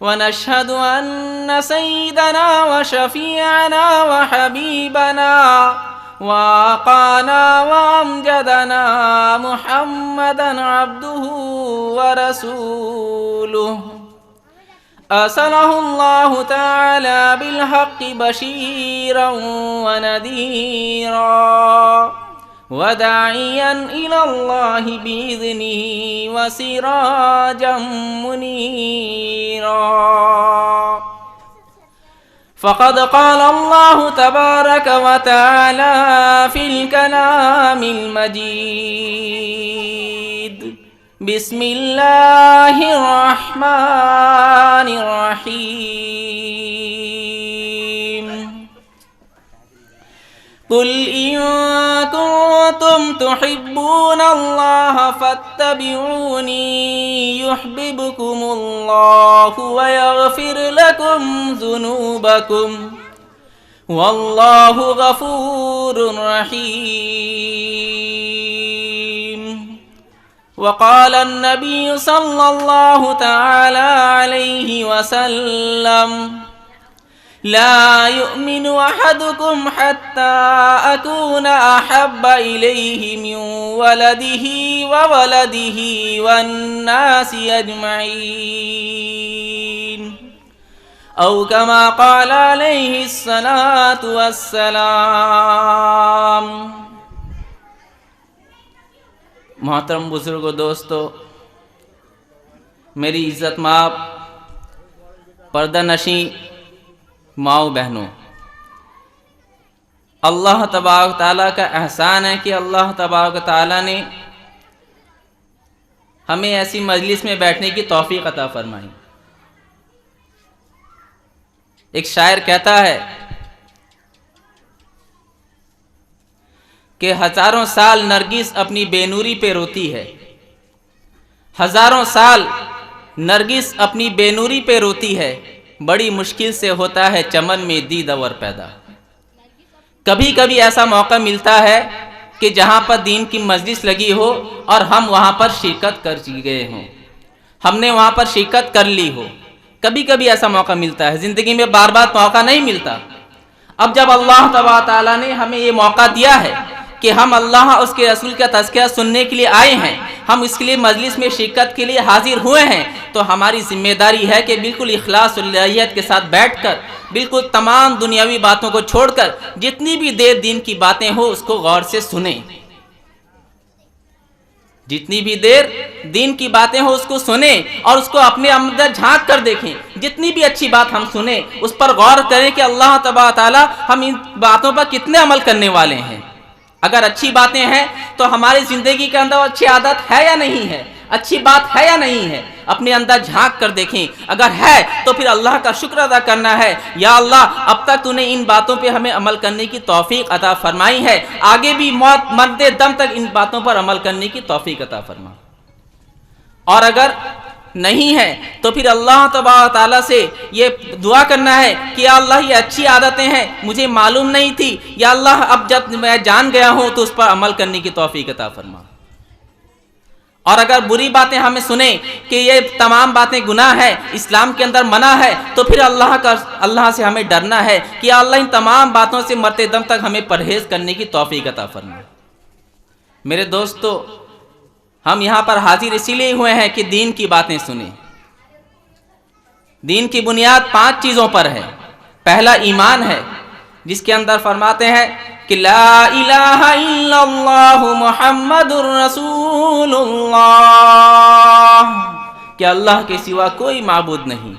ونشهد أن سيدنا وشفيعنا وحبيبنا وآقانا وأمجدنا محمدا عبده ورسوله أرسله الله تعالى بالحق بشيرا ونذيرا وداعيا إلى الله بإذنه وسراجا منيرا. فقد قال الله تبارك وتعالى في الكلام المجيد: بسم الله الرحمن الرحيم. قل إن كنتم تحبون الله فاتبعوني يحببكم الله ويغفر لكم ذنوبكم والله غفور رحيم. وقال النبي صلى الله تعالى عليه وسلم: لا يؤمن أحدكم حتى أكون أحب إليه من ولده وولده والناس أجمعين، أو كما قال عليه الصلاة والسلام. محترم بزرگوں، دوستو، میری عزت مآب پردہ نشیں ماؤں بہنوں، اللہ تبارک تعالیٰ کا احسان ہے کہ اللہ تبارک تعالیٰ نے ہمیں ایسی مجلس میں بیٹھنے کی توفیق عطا فرمائی. ایک شاعر کہتا ہے کہ ہزاروں سال نرگس اپنی بے نوری پہ روتی ہے، ہزاروں سال نرگس اپنی بے نوری پہ روتی ہے، بڑی مشکل سے ہوتا ہے چمن میں دیدور پیدا۔ کبھی کبھی ایسا موقع ملتا ہے کہ جہاں پر دین کی مجلس لگی ہو اور ہم وہاں پر شرکت کر گئے ہوں، ہم نے وہاں پر شرکت کر لی ہو۔ کبھی کبھی ایسا موقع ملتا ہے، زندگی میں بار بار موقع نہیں ملتا۔ اب جب اللہ تبارک تعالیٰ نے ہمیں یہ موقع دیا ہے کہ ہم اللہ اور اس کے رسول کا تذکرہ سننے کے لیے آئے ہیں، ہم اس کے لیے مجلس میں شرکت کے لیے حاضر ہوئے ہیں، تو ہماری ذمہ داری ہے کہ بالکل اخلاص و للہیت کے ساتھ بیٹھ کر، بالکل تمام دنیاوی باتوں کو چھوڑ کر جتنی بھی دیر دین کی باتیں ہو اس کو غور سے سنیں، جتنی بھی دیر دین کی باتیں ہو اس کو سنیں اور اس کو اپنے اندر جھانک کر دیکھیں۔ جتنی بھی اچھی بات ہم سنیں اس پر غور کریں کہ اللہ تبارک تعالیٰ ہم ان باتوں پر کتنے عمل کرنے والے ہیں۔ اگر اچھی باتیں ہیں تو ہماری زندگی کے اندر اچھی عادت ہے یا نہیں ہے، اچھی بات ہے یا نہیں ہے، اپنے اندر جھانک کر دیکھیں۔ اگر ہے تو پھر اللہ کا شکر ادا کرنا ہے، یا اللہ اب تک تو نے ان باتوں پہ ہمیں عمل کرنے کی توفیق عطا فرمائی ہے، آگے بھی موت مرتے دم تک ان باتوں پر عمل کرنے کی توفیق عطا فرما۔ اور اگر نہیں ہے تو پھر اللہ تبارک تعالیٰ سے یہ دعا کرنا ہے کہ یا اللہ یہ اچھی عادتیں ہیں، مجھے معلوم نہیں تھی، یا اللہ اب جب میں جان گیا ہوں تو اس پر عمل کرنے کی توفیق عطا فرما۔ اور اگر بری باتیں ہمیں سنیں کہ یہ تمام باتیں گناہ ہے، اسلام کے اندر منع ہے، تو پھر اللہ سے ہمیں ڈرنا ہے کہ یا اللہ ان تمام باتوں سے مرتے دم تک ہمیں پرہیز کرنے کی توفیق عطا فرما۔ میرے دوستو، ہم یہاں پر حاضر اسی لیے ہوئے ہیں کہ دین کی باتیں سنیں۔ دین کی بنیاد 5 چیزوں پر ہے۔ پہلا ایمان ہے، جس کے اندر فرماتے ہیں کہ لا الہ الا اللہ محمد الرسول اللہ، کہ اللہ کے سوا کوئی معبود نہیں۔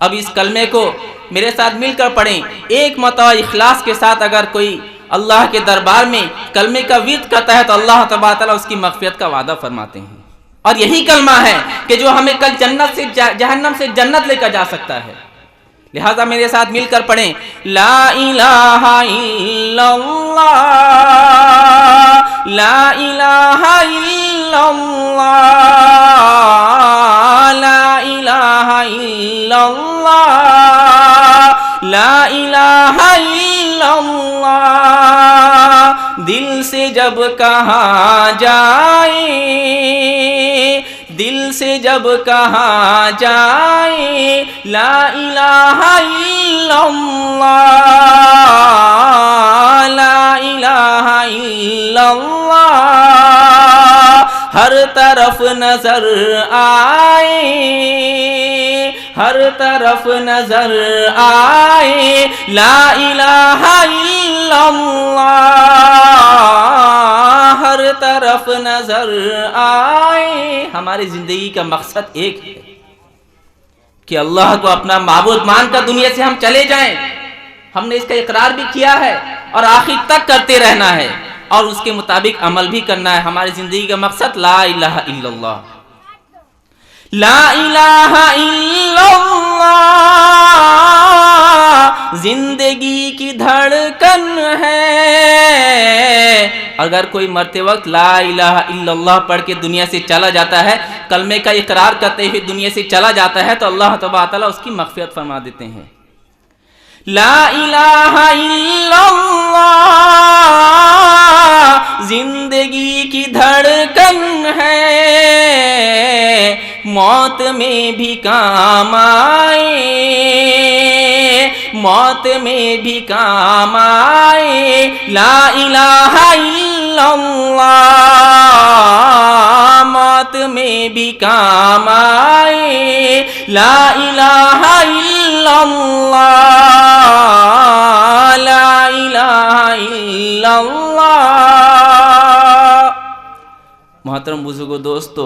اب اس کلمے کو میرے ساتھ مل کر پڑھیں، ایک مرتبہ اخلاص کے ساتھ اگر کوئی اللہ کے دربار میں کلمے کا ورد کرتا ہے تو اللہ تبارک تعالیٰ اس کی مغفرت کا وعدہ فرماتے ہیں۔ اور یہی کلمہ ہے کہ جو ہمیں کل جنت سے جہنم سے جنت لے کر جا سکتا ہے۔ لہذا میرے ساتھ مل کر پڑھیں، لا الہ الا اللہ، لا الہ الا اللہ، لا الہ الا اللہ، لا الہ الا اللہ۔ دل سے جب کہا جائے، دل سے جب کہا جائے لا الہ الا اللہ، لا الہ الا اللہ، ہر طرف نظر آئے، ہر طرف نظر آئے لا الہ الا اللہ، ہر طرف نظر آئے۔ ہماری زندگی کا مقصد ایک ہے کہ اللہ کو اپنا معبود مان کر دنیا سے ہم چلے جائیں۔ ہم نے اس کا اقرار بھی کیا ہے اور آخر تک کرتے رہنا ہے اور اس کے مطابق عمل بھی کرنا ہے۔ ہماری زندگی کا مقصد لا الہ الا اللہ، لا الہ الا اللہ زندگی کی دھڑکن ہے۔ اگر کوئی مرتے وقت لا الہ الا اللہ پڑھ کے دنیا سے چلا جاتا ہے، کلمے کا اقرار کرتے ہوئے دنیا سے چلا جاتا ہے، تو اللہ تبارک تعالیٰ اس کی مغفرت فرما دیتے ہیں۔ لا الہ الا اللہ زندگی کی دھڑکن ہے، موت میں بھی کام آئے، موت میں بھی کام آئے لا الہ الا اللہ، موت میں بھی کام آئے لا الہ الا اللہ، لا الہ الا اللہ۔ محترم بزرگوں، دوستو،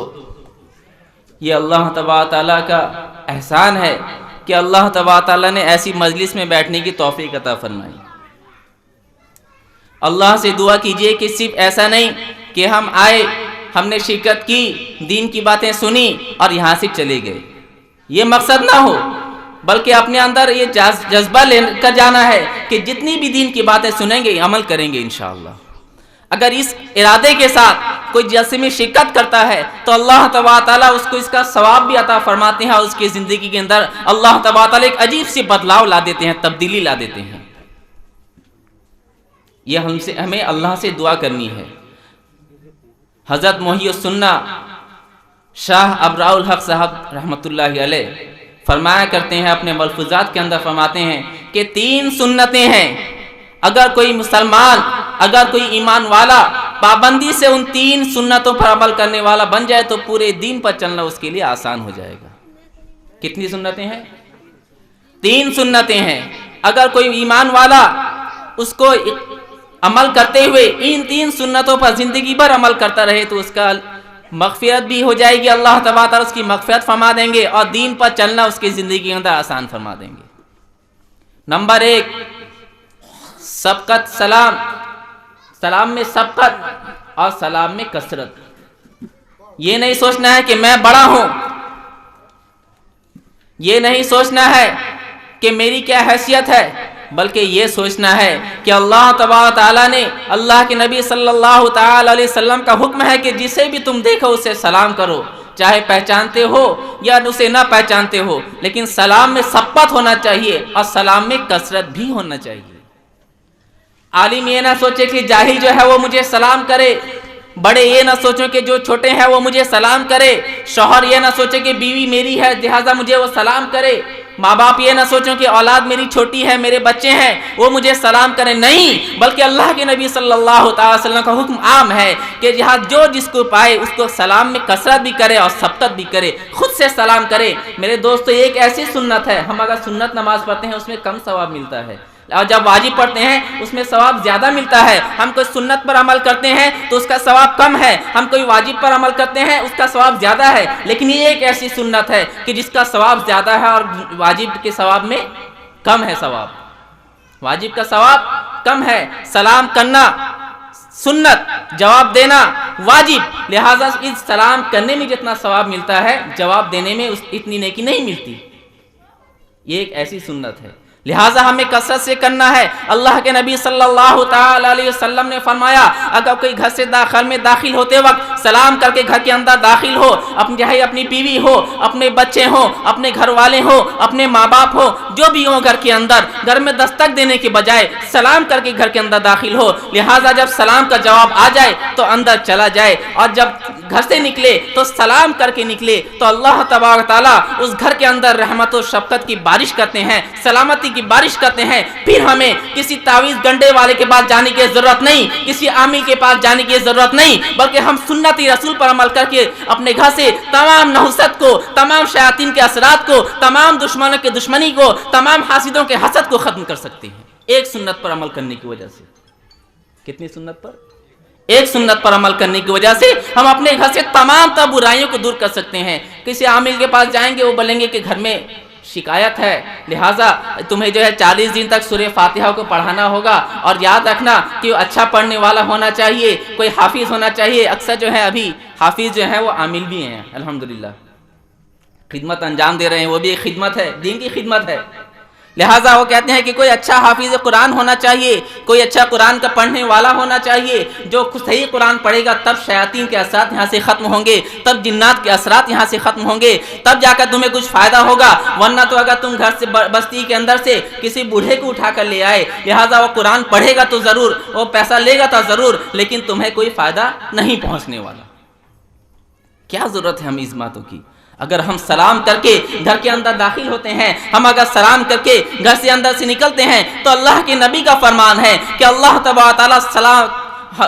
یہ اللہ تبارک تعالیٰ کا احسان ہے کہ اللہ تبارک تعالیٰ نے ایسی مجلس میں بیٹھنے کی توفیق عطا فرمائی۔ اللہ سے دعا کیجئے کہ صرف ایسا نہیں کہ ہم آئے، ہم نے شرکت کی، دین کی باتیں سنی اور یہاں سے چلے گئے، یہ مقصد نہ ہو، بلکہ اپنے اندر یہ جذبہ لے کر جانا ہے کہ جتنی بھی دین کی باتیں سنیں گے عمل کریں گے انشاءاللہ۔ اگر اس ارادے کے ساتھ کوئی جلسے میں شرکت کرتا ہے تو اللہ تبارک تعالیٰ اس کو اس کا ثواب بھی عطا فرماتے ہیں، اور اس کی زندگی کے اندر اللہ تبارک تعالیٰ ایک عجیب سی بدلاؤ لا دیتے ہیں، تبدیلی لا دیتے ہیں۔ یہ ہمیں اللہ سے دعا کرنی ہے۔ حضرت محی السنہ شاہ ابراء الحق صاحب رحمۃ اللہ علیہ فرمایا کرتے ہیں، اپنے ملفوظات کے اندر فرماتے ہیں کہ 3 سنتیں ہیں، اگر کوئی مسلمان، اگر کوئی ایمان والا پابندی سے ان 3 سنتوں پر عمل کرنے والا بن جائے تو پورے دین پر چلنا اس کے لیے آسان ہو جائے گا۔ کتنی سنتیں ہیں؟ 3 سنتیں ہیں۔ اگر کوئی ایمان والا اس کو عمل کرتے ہوئے ان 3 سنتوں پر زندگی بھر عمل کرتا رہے تو اس کا مغفرت بھی ہو جائے گی، اللہ تبارک تعالیٰ اس کی مغفرت فرما دیں گے، اور دین پر چلنا اس کی زندگی کے اندر آسان فرما دیں گے۔ نمبر 1، سبقت سلام، سلام میں سبقت اور سلام میں کثرت۔ یہ نہیں سوچنا ہے کہ میں بڑا ہوں، یہ نہیں سوچنا ہے کہ میری کیا حیثیت ہے، بلکہ یہ سوچنا ہے کہ اللہ تبارک تعالیٰ نے، اللہ کے نبی صلی اللہ تعالی علیہ وسلم کا حکم ہے کہ جسے بھی تم دیکھو اسے سلام کرو، چاہے پہچانتے ہو یا اسے نہ پہچانتے ہو، لیکن سلام میں سبقت ہونا چاہیے اور سلام میں کثرت بھی ہونا چاہیے۔ عالم یہ نہ سوچے کہ جاہل جو ہے وہ مجھے سلام کرے، بڑے یہ نہ سوچو کہ جو چھوٹے ہیں وہ مجھے سلام کرے، شوہر یہ نہ سوچے کہ بیوی میری ہے لہذا مجھے وہ سلام کرے، ماں باپ یہ نہ سوچو کہ اولاد میری چھوٹی ہے، میرے بچے ہیں وہ مجھے سلام کریں، نہیں، بلکہ اللہ کے نبی صلی اللہ تعالی وسلم کا حکم عام ہے کہ جہاں جو جس کو پائے اس کو سلام میں کثرت بھی کرے اور سبقت بھی کرے، خود سے سلام کرے۔ میرے دوستو، یہ ایک ایسی سنت ہے، ہم اگر سنت نماز پڑھتے ہیں اس میں کم ثواب ملتا ہے، اور جب واجب پڑھتے ہیں اس میں ثواب زیادہ ملتا ہے۔ ہم کوئی سنت پر عمل کرتے ہیں تو اس کا ثواب کم ہے، ہم کوئی واجب پر عمل کرتے ہیں اس کا ثواب زیادہ ہے، لیکن یہ ایک ایسی سنت ہے کہ جس کا ثواب زیادہ ہے اور واجب کے ثواب میں کم ہے، ثواب واجب کا ثواب کم ہے۔ سلام کرنا سنت، جواب دینا واجب، لہٰذا اس سلام کرنے میں جتنا ثواب ملتا ہے جواب دینے میں اتنی نیکی نہیں ملتی۔ یہ ایک ایسی سنت ہے، لہٰذا ہمیں کثرت سے کرنا ہے۔ اللہ کے نبی صلی اللہ تعالی علیہ وسلم نے فرمایا، اگر کوئی گھر سے گھر میں داخل ہوتے وقت سلام کر کے گھر کے اندر داخل ہو، چاہے اپنی بیوی ہو، اپنے بچے ہوں، اپنے گھر والے ہوں، اپنے ماں باپ ہو، جو بھی ہوں گھر کے اندر، گھر میں دستک دینے کے بجائے سلام کر کے گھر کے اندر داخل ہو، لہٰذا جب سلام کا جواب آ جائے تو اندر چلا جائے، اور جب گھر سے نکلے تو سلام کر کے نکلے، تو اللہ تبارک تعالیٰ اس گھر کے اندر رحمت و شفقت کی بارش کرتے ہیں، سلامتی کی بارش کرتے ہیں۔ پھر ہمیں کسی تعویذ گنڈے والے کے پاس جانے کی ضرورت نہیں، کسی عامل کے پاس جانے کی ضرورت نہیں، بلکہ ہم سنتی رسول پر عمل کر کے اپنے گھر سے تمام نحوست کو، تمام شیاطین کے اثرات کو، تمام دشمنوں کے دشمنی کو، تمام حاسدوں کے حسد کو ختم کر سکتے ہیں، ایک سنت پر عمل کرنے کی وجہ سے۔ کتنی سنت پر؟ ایک سنت پر عمل کرنے کی وجہ سے ہم اپنے گھر سے تمام تر برائیوں کو دور کر سکتے ہیں۔ کسی عامل کے پاس جائیں گے، وہ بولیں گے کہ گھر میں شکایت ہے، لہٰذا تمہیں جو ہے 40 دن تک سورہ فاتحہ کو پڑھانا ہوگا، اور یاد رکھنا کہ وہ اچھا پڑھنے والا ہونا چاہیے، کوئی حافظ ہونا چاہیے۔ اکثر جو ہے ابھی حافظ جو ہے وہ عامل بھی ہیں، الحمدللہ خدمت انجام دے رہے ہیں، وہ بھی ایک خدمت ہے، دین کی خدمت ہے۔ لہٰذا وہ کہتے ہیں کہ کوئی اچھا حافظ قرآن ہونا چاہیے، کوئی اچھا قرآن کا پڑھنے والا ہونا چاہیے، جو صحیح قرآن پڑھے گا تب شیاطین کے اثرات یہاں سے ختم ہوں گے، تب جنات کے اثرات یہاں سے ختم ہوں گے، تب جا کر تمہیں کچھ فائدہ ہوگا، ورنہ تو اگر تم گھر سے بستی کے اندر سے کسی بوڑھے کو اٹھا کر لے آئے، لہٰذا وہ قرآن پڑھے گا تو ضرور، وہ پیسہ لے گا تو ضرور، لیکن تمہیں کوئی فائدہ نہیں پہنچنے والا۔ کیا ضرورت ہے ہم اس باتوں کی؟ اگر ہم سلام کر کے گھر کے اندر داخل ہوتے ہیں، ہم اگر سلام کر کے گھر سے اندر سے نکلتے ہیں، تو اللہ کے نبی کا فرمان ہے کہ اللہ تبارک تعالیٰ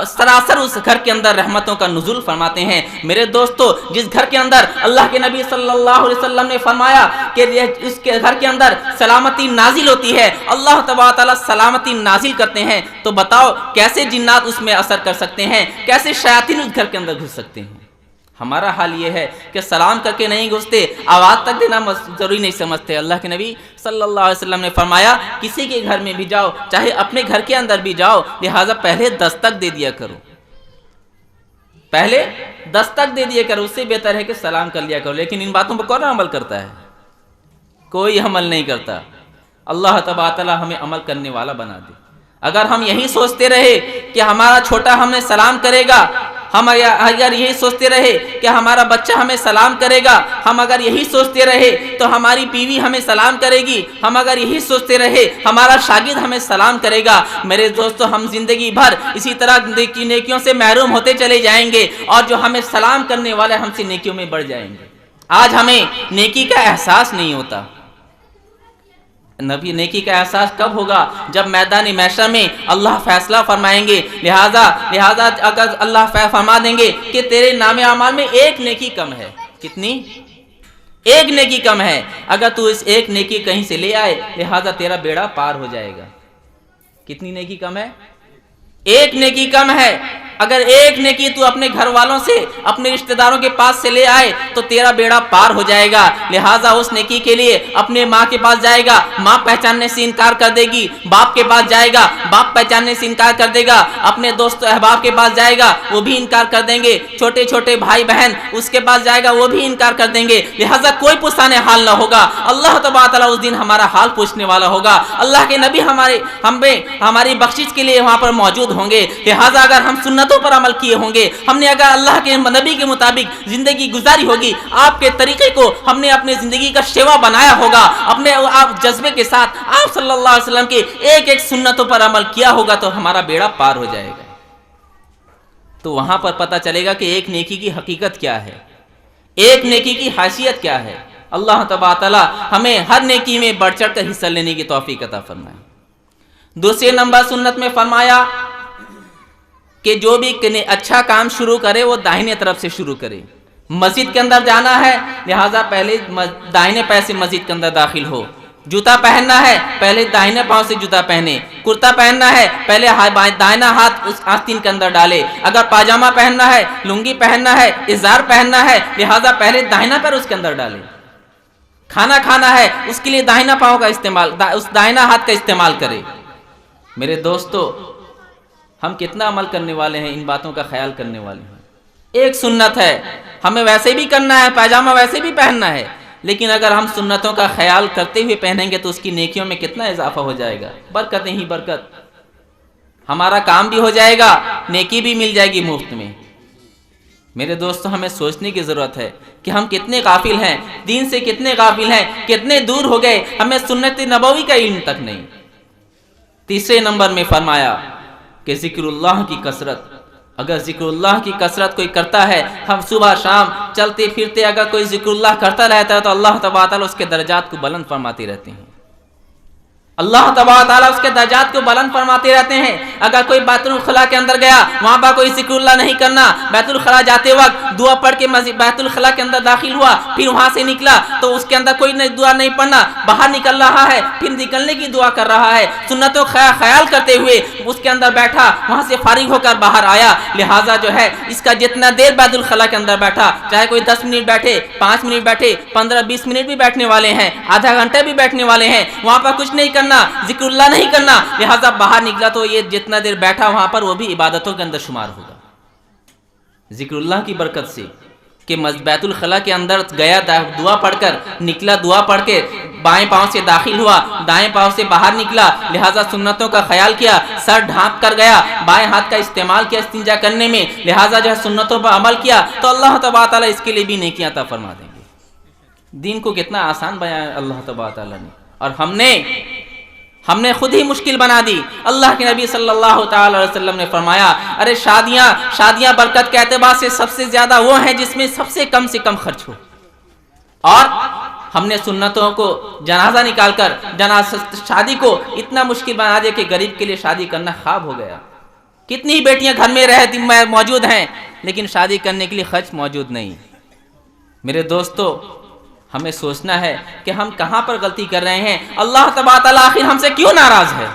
سراسر اس گھر کے اندر رحمتوں کا نزول فرماتے ہیں۔ میرے دوستو، جس گھر کے اندر اللہ کے نبی صلی اللہ علیہ وسلم نے فرمایا کہ اس کے گھر کے اندر سلامتی نازل ہوتی ہے، اللہ تبارک تعالیٰ سلامتی نازل کرتے ہیں، تو بتاؤ کیسے جنات اس میں اثر کر سکتے ہیں، کیسے شیاطین اس گھر کے اندر گھس سکتے ہیں؟ ہمارا حال یہ ہے کہ سلام کر کے نہیں گھستے، آواز تک دینا ضروری نہیں سمجھتے۔ اللہ کے نبی صلی اللہ علیہ وسلم نے فرمایا کسی کے گھر میں بھی جاؤ، چاہے اپنے گھر کے اندر بھی جاؤ، لہٰذا پہلے دستک دے دیا کرو، پہلے دستک دے دیا کرو، اس سے بہتر ہے کہ سلام کر لیا کرو۔ لیکن ان باتوں پر کون عمل کرتا ہے؟ کوئی عمل نہیں کرتا۔ اللہ تبارک تعالیٰ ہمیں عمل کرنے والا بنا دے۔ اگر ہم یہی سوچتے رہے کہ ہمارا چھوٹا ہمیں سلام کرے گا، ہم اگر یہی سوچتے رہے کہ ہمارا بچہ ہمیں سلام کرے گا، ہم اگر یہی سوچتے رہے تو ہماری بیوی ہمیں سلام کرے گی، ہم اگر یہی سوچتے رہے ہمارا شاگرد ہمیں سلام کرے گا، میرے دوستو ہم زندگی بھر اسی طرح نیکیوں سے محروم ہوتے چلے جائیں گے، اور جو ہمیں سلام کرنے والے ہم سے نیکیوں میں بڑھ جائیں گے۔ آج ہمیں نیکی کا احساس نہیں ہوتا۔ نبی نیکی کا احساس کب ہوگا؟ جب میدان محشر میں اللہ فیصلہ فرمائیں گے، لہذا اگر اللہ فرما دیں گے کہ تیرے نام اعمال میں ایک نیکی کم ہے۔ کتنی؟ ایک نیکی کم ہے، اگر تو اس ایک نیکی کہیں سے لے آئے لہذا تیرا بیڑا پار ہو جائے گا۔ کتنی نیکی کم ہے؟ ایک نیکی کم ہے۔ اگر ایک نیکی تو اپنے گھر والوں سے، اپنے رشتہ داروں کے پاس سے لے آئے تو تیرا بیڑا پار ہو جائے گا۔ لہٰذا اس نیکی کے لیے اپنے ماں کے پاس جائے گا، ماں پہچاننے سے انکار کر دے گی، باپ کے پاس جائے گا، باپ پہچاننے سے انکار کر دے گا، اپنے دوست احباب کے پاس جائے گا، وہ بھی انکار کر دیں گے، چھوٹے چھوٹے بھائی بہن اس کے پاس جائے گا، وہ بھی انکار کر دیں گے۔ لہٰذا کوئی پوچھانے حال نہ ہوگا، اللہ تبارک تعالیٰ اس دن ہمارا حال پوچھنے والا ہوگا۔ اللہ کے نبی ہماری بخشش کے لیے وہاں پر موجود ہوں گے۔ لہٰذا اگر ہم سنتوں پر عمل کیے ہوں گے، ہم نے اگر اللہ کے نبی کے مطابق زندگی گزاری ہوگی، آپ کے طریقے کو ہم نے اپنے زندگی کا شیوا بنایا ہوگا، اپنے آپ جذبے کے ساتھ آپ صلی اللہ علیہ وسلم کے ایک ایک سنتوں پر عمل کیا ہوگا تو ہمارا بیڑا پار ہو جائے گا۔ تو وہاں پر پتہ چلے گا کہ ایک نیکی کی حقیقت کیا ہے، ایک نیکی کی حیثیت کیا ہے۔ اللہ تبارک تعالیٰ ہمیں ہر نیکی میں بڑھ چڑھ کر حصہ لینے کی توفیق عطا فرمائے۔ دوسرے نمبر سنت میں فرمایا کہ جو بھی اچھا کام شروع کرے وہ داہنے طرف سے شروع کرے۔ مسجد کے اندر جانا ہے لہٰذا پہلے داہنے پیر سے مسجد کے اندر داخل ہو، جوتا پہننا ہے پہلے داہنے پاؤں سے جوتا پہنے، کرتا پہننا ہے پہلے داہنا ہاتھ اس آستین کے اندر ڈالے، اگر پاجامہ پہننا ہے، لنگی پہننا ہے، ازار پہننا ہے لہٰذا پہلے داہنا پیر اس کے اندر ڈالے۔ کھانا کھانا ہے اس کے لیے داہنا پاؤں کا استعمال، اس داہنا ہاتھ کا استعمال کرے۔ میرے دوستو ہم کتنا عمل کرنے والے ہیں، ان باتوں کا خیال کرنے والے ہیں۔ ایک سنت ہے، ہمیں ویسے بھی کرنا ہے، پاجامہ ویسے بھی پہننا ہے، لیکن اگر ہم سنتوں کا خیال کرتے ہوئے پہنیں گے تو اس کی نیکیوں میں کتنا اضافہ ہو جائے گا، برکتیں ہی برکت، ہمارا کام بھی ہو جائے گا، نیکی بھی مل جائے گی مفت میں۔ میرے دوستو ہمیں سوچنے کی ضرورت ہے کہ ہم کتنے غافل ہیں، دین سے کتنے غافل ہیں، کتنے دور ہو گئے، ہمیں سنت نبوی کا علم تک نہیں۔ تیسرے نمبر میں فرمایا کہ ذکر اللہ کی کثرت، اگر ذکر اللہ کی کثرت کوئی کرتا ہے، ہم صبح شام چلتے پھرتے اگر کوئی ذکر اللہ کرتا رہتا ہے تو اللہ تبارک تعالیٰ اس کے درجات کو بلند فرماتے رہتے ہیں، اللہ تبارک تعالیٰ اس کے درجات کو بلند فرماتے رہتے ہیں۔ اگر کوئی بیت الخلاء کے اندر گیا، وہاں پر کوئی ذکر اللہ نہیں کرنا، بیت الخلاء جاتے وقت دعا پڑھ کے بیت الخلاء کے اندر داخل ہوا، پھر وہاں سے نکلا تو اس کے اندر کوئی دعا نہیں پڑھنا، باہر نکل رہا ہے پھر نکلنے کی دعا کر رہا ہے، سنتوں خیال کرتے ہوئے اس کے اندر بیٹھا، وہاں سے فارغ ہو کر باہر آیا، لہٰذا جو ہے اس کا جتنا دیر بیت الخلاء کے اندر بیٹھا، چاہے کوئی 10 منٹ بیٹھے، 5 منٹ بیٹھے، 15-20 منٹ بھی بیٹھنے والے ہیں، آدھا گھنٹہ بھی بیٹھنے والے ہیں، وہاں پر کچھ نہیں کرنا، ذکر اللہ نہیں کرنا، لہٰذا باہر نکلا تو یہ جتنا دیر بیٹھا وہاں پر وہ بھی عبادتوں کے اندر شمار ہوگا۔ ذکر اللہ کی برکت سے کہ بیت الخلاء کے اندر گیا، دعا پڑھ کر نکلا، دعا پڑھ کے بائیں پاؤں سے داخل ہوا، دائیں پاؤں سے باہر نکلا، لہٰذا سنتوں کا خیال کیا، سر ڈھانپ کر گیا، بائیں ہاتھ کا استعمال کیا استنجا کرنے میں، لہٰذا جو ہے سنتوں پر عمل کیا تو اللہ تبارک تعالیٰ اس کے لیے بھی نیکیاں عطا فرما دیں گے۔ دین کو کتنا آسان بیان اللہ تبارک تعالیٰ نے، اور ہم نے خود ہی مشکل بنا دی۔ اللہ کے نبی صلی اللہ تعالی علیہ وسلم نے فرمایا، ارے شادیاں برکت کے اعتبار سے سب سے زیادہ وہ ہیں جس میں سب سے کم خرچ ہو، اور ہم نے سنتوں کو جنازہ نکال کر شادی کو اتنا مشکل بنا دیا کہ غریب کے لیے شادی کرنا خواب ہو گیا۔ کتنی بیٹیاں گھر میں موجود ہیں لیکن شادی کرنے کے لیے خرچ موجود نہیں۔ میرے دوستو ہمیں سوچنا ہے کہ ہم کہاں پر غلطی کر رہے ہیں، اللہ تبارک تعالیٰ آخر ہم سے کیوں ناراض ہے؟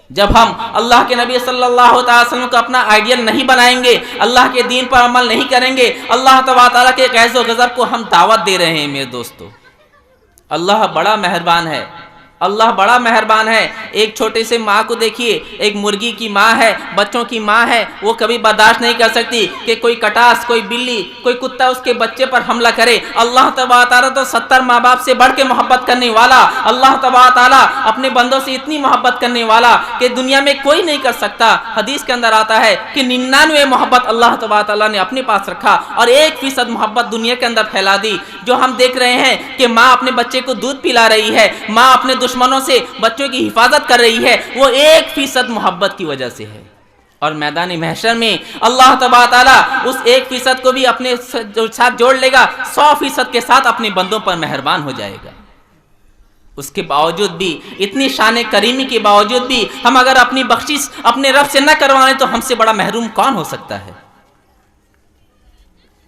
جب ہم اللہ کے نبی صلی اللہ علیہ وسلم کو اپنا آئیڈیل نہیں بنائیں گے، اللہ کے دین پر عمل نہیں کریں گے، اللہ تبارک تعالیٰ کے غیظ و غضب کو ہم دعوت دے رہے ہیں۔ میرے دوستو اللہ بڑا مہربان ہے، اللہ بڑا مہربان ہے. ایک چھوٹے سے ماں کو دیکھیے, ایک مرغی کی ماں ہے, بچوں کی ماں ہے, وہ کبھی برداشت نہیں کر سکتی کہ کوئی کٹاس, کوئی بلی, کوئی کتا اس کے بچے پر حملہ کرے. اللہ تبارک تعالیٰ تو 70 ماں باپ سے بڑھ کے محبت کرنے والا, اللہ تبارک تعالیٰ اپنے بندوں سے اتنی محبت کرنے والا کہ دنیا میں کوئی نہیں کر سکتا. حدیث کے اندر آتا ہے کہ 99 محبت اللہ تبارک تعالیٰ نے اپنے پاس رکھا اور 1% محبت دنیا کے اندر پھیلا دی. جو ہم دیکھ رہے ہیں کہ ماں اپنے بچے کو دودھ پلا رہی ہے, ماں اپنے دشمنوں سے بچوں کی حفاظت کر رہی ہے, وہ 1% محبت کی وجہ سے ہے. اور میدان محشر میں اللہ تبارک تعالیٰ اس 1% کو بھی اپنے ساتھ جوڑ لے گا, 100% کے ساتھ اپنے بندوں پر مہربان ہو جائے گا. اس کے باوجود بھی, اتنی شان کریمی کے باوجود بھی, ہم اگر اپنی بخشش اپنے رب سے نہ کروائیں تو ہم سے بڑا محروم کون ہو سکتا ہے؟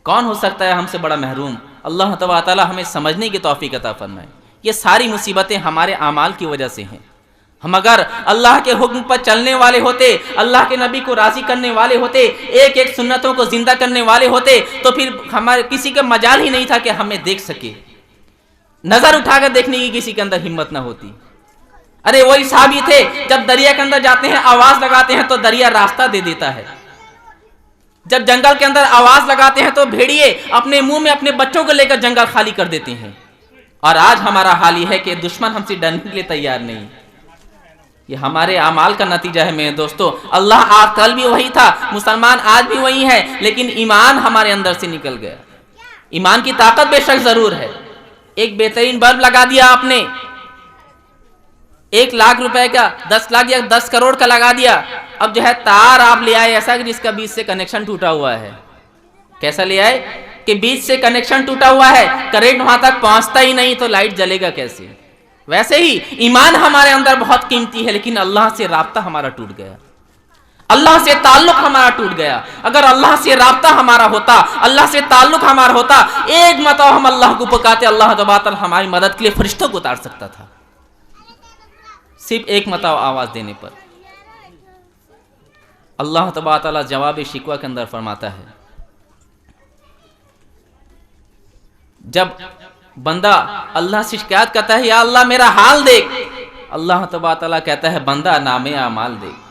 کون ہو سکتا ہے ہم سے بڑا محروم؟ اللہ تبارک تعالیٰ ہمیں سمجھنے کی توفیق عطا فرمائے. یہ ساری مصیبتیں ہمارے اعمال کی وجہ سے ہیں. ہم اگر اللہ کے حکم پر چلنے والے ہوتے, اللہ کے نبی کو راضی کرنے والے ہوتے, ایک ایک سنتوں کو زندہ کرنے والے ہوتے, تو پھر ہمارے کسی کا مجال ہی نہیں تھا کہ ہمیں دیکھ سکے. نظر اٹھا کر دیکھنے کی کسی کے اندر ہمت نہ ہوتی. ارے وہی صحابی تھے, جب دریا کے اندر جاتے ہیں آواز لگاتے ہیں تو دریا راستہ دے دیتا ہے. جب جنگل کے اندر آواز لگاتے ہیں تو بھیڑیے اپنے منہ میں اپنے بچوں کو لے کر جنگل خالی کر دیتے ہیں. اور آج ہمارا حال یہ ہے کہ دشمن ہم سے ڈرنے کے لیے تیار نہیں. یہ ہمارے اعمال کا نتیجہ ہے میرے دوستو. اللہ آج کل بھی وہی تھا, مسلمان آج بھی وہی ہے, لیکن ایمان ہمارے اندر سے نکل گیا. ایمان کی طاقت بے شک ضرور ہے. ایک بہترین بلب لگا دیا آپ نے, 1 لاکھ روپے کا, 10 لاکھ یا 10 کروڑ کا لگا دیا. اب جو ہے تار آپ لے آئے ایسا کہ جس کا بیچ سے کنیکشن ٹوٹا ہوا ہے. کیسا لے آئے کہ بیچ سے کنیکشن ٹوٹا ہوا ہے, کرنٹ وہاں تک پہنچتا ہی نہیں, تو لائٹ جلے گا کیسے؟ ویسے ہی ایمان ہمارے اندر بہت قیمتی ہے, لیکن اللہ سے رابطہ ہمارا ٹوٹ گیا, اللہ سے تعلق ہمارا ٹوٹ گیا. اگر اللہ سے رابطہ ہمارا ہوتا, اللہ سے تعلق ہمارا ہوتا, ایک مرتبہ ہم اللہ کو پکارتے, اللہ تبارک تعالیٰ ہماری مدد کے لیے فرشتوں کو اتار سکتا تھا, صرف ایک مرتبہ آواز دینے پر. اللہ تبارک تعالیٰ جواب شکوہ کے اندر فرماتا ہے, جب بندہ اللہ سے شکایت کرتا ہے یا اللہ میرا حال دیکھ, اللہ تبارک تعالیٰ کہتا ہے بندہ نامے اعمال دیکھ.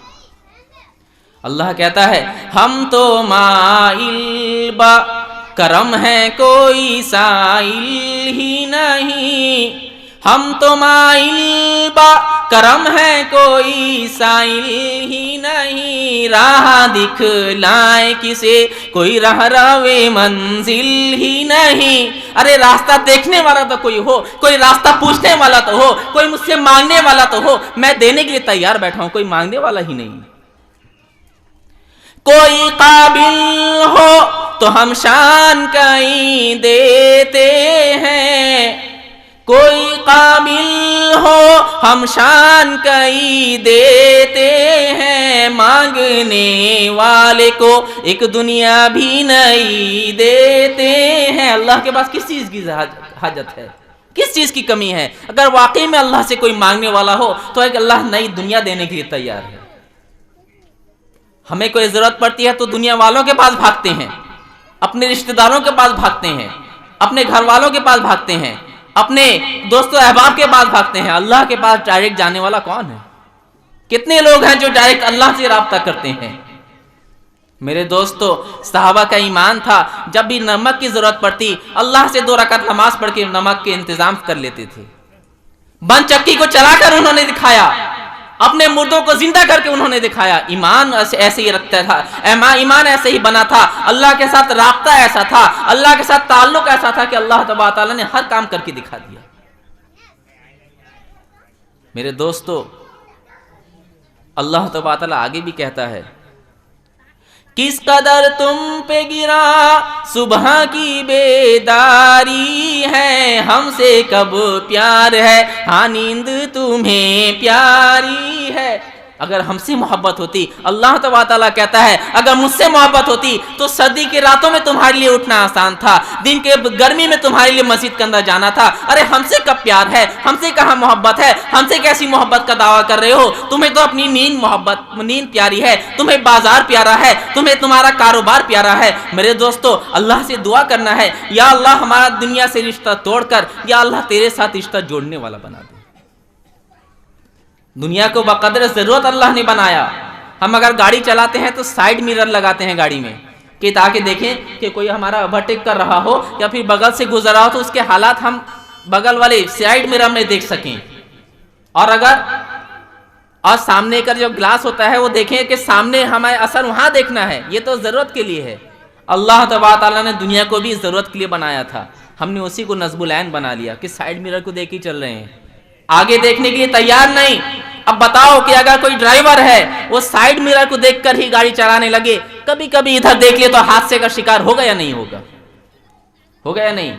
اللہ کہتا ہے ہم تو مائل با کرم ہے کوئی سائل ہی نہیں, ہم تو مائل با کرم ہے کوئی سائل ہی نہیں, راہ دکھلائے کسے کوئی راہ راوے منزل ہی نہیں. ارے راستہ دیکھنے والا تو کوئی ہو, کوئی راستہ پوچھنے والا تو ہو, کوئی مجھ سے مانگنے والا تو ہو. میں دینے کے لیے تیار بیٹھا ہوں, کوئی مانگنے والا ہی نہیں. کوئی قابل ہو تو ہم شان کہیں دیتے ہیں, کوئی قابل ہو ہم شان کہیں دیتے ہیں, مانگنے والے کو ایک دنیا بھی نہیں دیتے ہیں. اللہ کے پاس کس چیز کی حاجت ہے, کس چیز کی کمی ہے؟ اگر واقعی میں اللہ سے کوئی مانگنے والا ہو تو ایک اللہ نئی دنیا دینے کے لیے تیار ہے. ہمیں کوئی ضرورت پڑتی ہے تو دنیا والوں کے پاس بھاگتے ہیں, اپنے رشتہ داروں کے پاس بھاگتے ہیں, اپنے گھر والوں کے پاس بھاگتے ہیں, اپنے دوست و احباب کے پاس بھاگتے ہیں. اللہ کے پاس ڈائریکٹ جانے والا کون ہے؟ کتنے لوگ ہیں جو ڈائریکٹ اللہ سے رابطہ کرتے ہیں؟ میرے دوستو, صحابہ کا ایمان تھا, جب بھی نمک کی ضرورت پڑتی اللہ سے 2 رکعت نماز پڑھ کے نمک کے انتظام کر لیتے تھے. بن چکی کو چلا کر انہوں نے دکھایا, اپنے مردوں کو زندہ کر کے انہوں نے دکھایا. ایمان ایسے ہی رکھتا تھا, ایمان ایسے ہی بنا تھا, اللہ کے ساتھ رابطہ ایسا تھا, اللہ کے ساتھ تعلق ایسا تھا کہ اللہ تبارک تعالیٰ نے ہر کام کر کے دکھا دیا. میرے دوستو, اللہ تبارک تعالیٰ آگے بھی کہتا ہے کس قدر تم پہ گرا صبح کی بیداری ہے, ہم سے کب پیار ہے ہاں نیند تمہیں پیاری ہے. اگر ہم سے محبت ہوتی, اللہ تبارک تعالیٰ کہتا ہے اگر مجھ سے محبت ہوتی تو سردی کی راتوں میں تمہارے لیے اٹھنا آسان تھا, دن کے گرمی میں تمہارے لیے مسجد کے اندر جانا تھا. ارے ہم سے کب پیار ہے, ہم سے کہاں محبت ہے, ہم سے کیسی محبت کا دعویٰ کر رہے ہو؟ تمہیں تو اپنی نیند پیاری ہے, تمہیں بازار پیارا ہے, تمہیں تمہارا کاروبار پیارا ہے. میرے دوستو, اللہ سے دعا کرنا ہے یا اللہ ہمارا دنیا سے رشتہ توڑ کر یا اللہ تیرے ساتھ رشتہ جوڑنے والا بنا دے. دنیا کو بقدر ضرورت اللہ نے بنایا. ہم اگر گاڑی چلاتے ہیں تو سائیڈ مرر لگاتے ہیں گاڑی میں کہ تاکہ دیکھیں کہ کوئی ہمارا اوورٹیک کر رہا ہو یا پھر بغل سے گزر رہا ہو تو اس کے حالات ہم بغل والے سائیڈ مرر میں دیکھ سکیں. اور سامنے کا جو گلاس ہوتا ہے وہ دیکھیں کہ سامنے ہمیں اثر وہاں دیکھنا ہے. یہ تو ضرورت کے لیے ہے. اللہ تبارک تعالیٰ نے دنیا کو بھی ضرورت کے لیے بنایا تھا. ہم نے اسی کو نصب العین بنا لیا کہ سائیڈ مرر کو دیکھ ہی چل رہے ہیں, آگے دیکھنے کے لیے تیار نہیں. اب بتاؤ کہ اگر کوئی ڈرائیور ہے وہ سائیڈ مرر کو دیکھ کر ہی گاڑی چلانے لگے, کبھی کبھی ادھر دیکھ لے تو حادثے کا شکار ہوگا یا نہیں ہوگا؟ ہوگا یا نہیں؟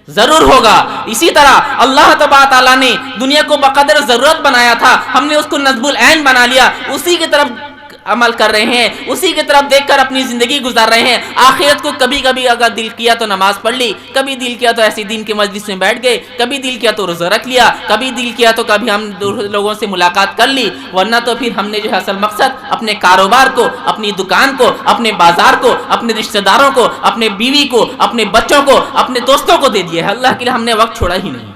ضرور ہوگا. اسی طرح اللہ تبارک تعالیٰ نے دنیا کو بقدر ضرورت بنایا تھا, ہم نے اس کو نصب العین بنا لیا, اسی کی طرف عمل کر رہے ہیں, اسی کی طرف دیکھ کر اپنی زندگی گزار رہے ہیں. آخرت کو کبھی کبھی اگر دل کیا تو نماز پڑھ لی, کبھی دل کیا تو ایسی دین کے مجلس میں بیٹھ گئے, کبھی دل کیا تو روزہ رکھ لیا, کبھی دل کیا تو کبھی ہم لوگوں سے ملاقات کر لی, ورنہ تو پھر ہم نے جو ہے اصل مقصد اپنے کاروبار کو, اپنی دکان کو, اپنے بازار کو, اپنے رشتہ داروں کو, اپنے بیوی کو, اپنے بچوں کو, اپنے دوستوں کو دے دیا ہے. اللہ کے لیے ہم نے وقت چھوڑا ہی نہیں.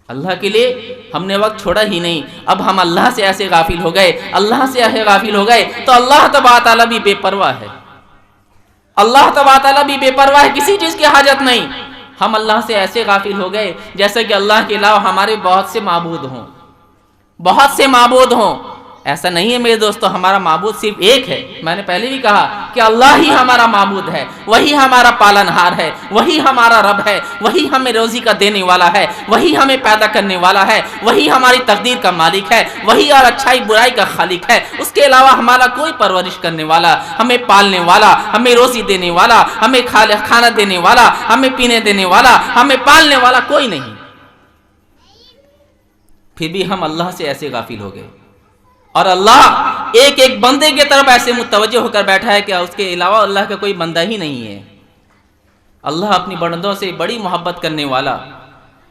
اللہ کے لیے ہم نے وقت چھوڑا ہی نہیں. اب ہم اللہ سے ایسے غافل ہو گئے, اللہ سے ایسے غافل ہو گئے تو اللہ تبارک تعالیٰ بھی بے پرواہ ہے. اللہ تبارک تعالیٰ بھی بے پرواہ ہے, کسی چیز کی حاجت نہیں. ہم اللہ سے ایسے غافل ہو گئے جیسے کہ اللہ کے علاوہ ہمارے بہت سے معبود ہوں, بہت سے معبود ہوں. ایسا نہیں ہے میرے دوستو, ہمارا معبود صرف ایک ہے. میں نے پہلے بھی کہا کہ اللہ ہی ہمارا معبود ہے, وہی ہمارا پالنہار ہے, وہی ہمارا رب ہے, وہی ہمیں روزی کا دینے والا ہے, وہی ہمیں پیدا کرنے والا ہے, وہی ہماری تقدیر کا مالک ہے, وہی اور اچھائی برائی کا خالق ہے. اس کے علاوہ ہمارا کوئی پرورش کرنے والا, ہمیں پالنے والا, ہمیں روزی دینے والا, ہمیں کھانا دینے والا, ہمیں پینے دینے والا, ہمیں پالنے والا کوئی نہیں. پھر بھی ہم اللہ سے ایسے غافل ہو گئے, اور اللہ ایک ایک بندے کی طرف ایسے متوجہ ہو کر بیٹھا ہے کہ اس کے علاوہ اللہ کا کوئی بندہ ہی نہیں ہے. اللہ اپنی بندوں سے بڑی محبت کرنے والا,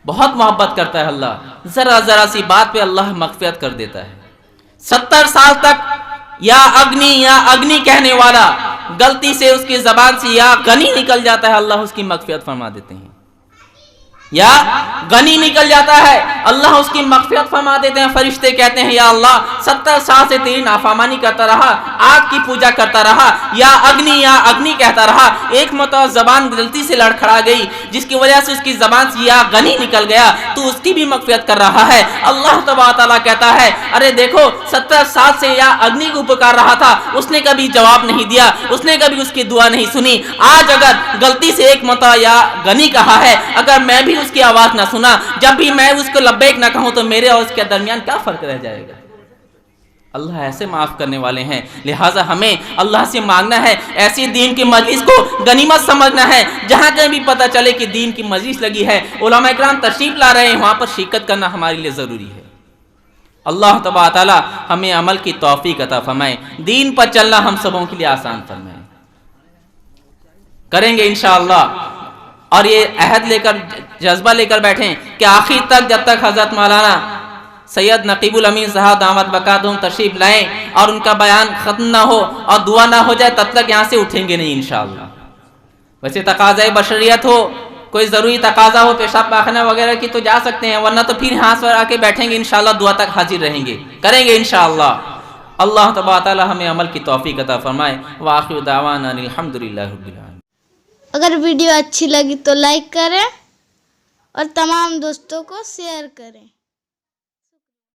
بہت محبت کرتا ہے. اللہ ذرا ذرا سی بات پہ اللہ مغفرت کر دیتا ہے. 70 سال تک یا اگنی کہنے والا غلطی سے اس کی زبان سے یا غنی نکل جاتا ہے, اللہ اس کی مغفرت فرما دیتے ہیں. یا غنی نکل جاتا ہے, اللہ اس کی مغفرت فرما دیتے ہیں. فرشتے کہتے ہیں یا اللہ 70 سال سے تیری نافرمانی کرتا رہا, آگ کی پوجا کرتا رہا, یا اگنی کہتا رہا, ایک مرتبہ زبان غلطی سے لڑکھڑا گئی جس کی وجہ سے اس کی زبان سے یا غنی نکل گیا, تو اس کی بھی مغفرت کر رہا ہے. اللہ تبارک تعالیٰ کہتا ہے ارے دیکھو 70 سال سے یا اگنی کو پکار رہا تھا, اس نے کبھی جواب نہیں دیا, اس نے کبھی اس کی دعا نہیں سنی. آج اگر غلطی سے ایک مرتبہ یا غنی کہا ہے, اگر میں بھی اس کی آواز نہ سنا, جب بھی میں اس کو لبیک نہ کہوں تو میرے اور اس کے درمیان کیا فرق رہ جائے گا؟ اللہ ایسے معاف کرنے والے ہیں. لہٰذا ہمیں اللہ سے مانگنا ہے, ایسی دین کی مجلس کو غنیمت سمجھنا ہے. جہاں کہیں بھی پتہ چلے کہ دین کی مجلس لگی ہے, علماء کرام تشریف لا رہے ہیں, وہاں پر شرکت کرنا ہمارے لیے ضروری ہے. اللہ تبارک تعالیٰ ہمیں عمل کی توفیق عطا فرمائے, دین پر چلنا ہم سبوں کے لیے آسان فرمائے. کریں گے انشاءاللہ, اور یہ عہد لے کر, جذبہ لے کر بیٹھیں کہ آخر تک جب تک حضرت مولانا سید نقیب الامین صاحب دامت بقاتہم تشریف لائیں اور ان کا بیان ختم نہ ہو اور دعا نہ ہو جائے, تب تک یہاں سے اٹھیں گے نہیں انشاءاللہ. ویسے تقاضۂ بشریت ہو, کوئی ضروری تقاضا ہو پیشاب پاخانہ وغیرہ کی تو جا سکتے ہیں, ورنہ تو پھر یہاں سے آ کے بیٹھیں گے انشاءاللہ, دعا تک حاضر رہیں گے, کریں گے انشاءاللہ. اللہ تبارک تعالیٰ ہمیں عمل کی توفیق عطا فرمائے. وآخر دعوانا الحمدللہ رب العالمین. اگر ویڈیو اچھی لگی تو لائک کریں اور تمام دوستوں کو شیئر کریں.